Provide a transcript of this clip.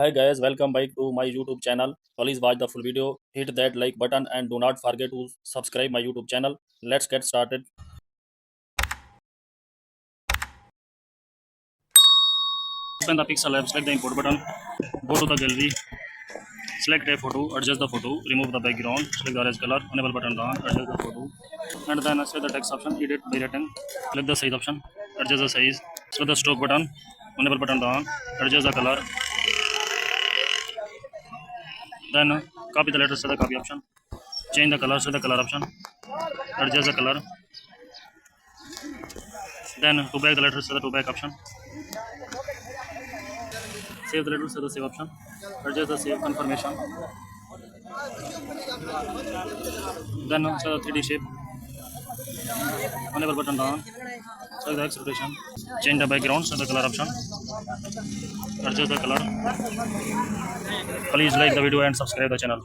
Hi guys, welcome back to my YouTube channel. Please watch the full video, hit that like button and do not forget to subscribe my YouTube channel. Let's get started. Open the pixel app, select the import button, go to the gallery, select a photo, adjust the photo, remove the background, select the orange color, enable button on, adjust the photo, and then select the text option, edit by written, select the size option, adjust the size, select the stroke button, enable button on, adjust the color, then copy the letters to the copy option, change the color to the color option, adjust the color, then to back the letters to the to back option, save the letters to the save option, adjust the save confirmation, then select the 3D shape, enable button down, select the X rotation, change the background to the color option, adjust the color. Please like the video and subscribe the channel.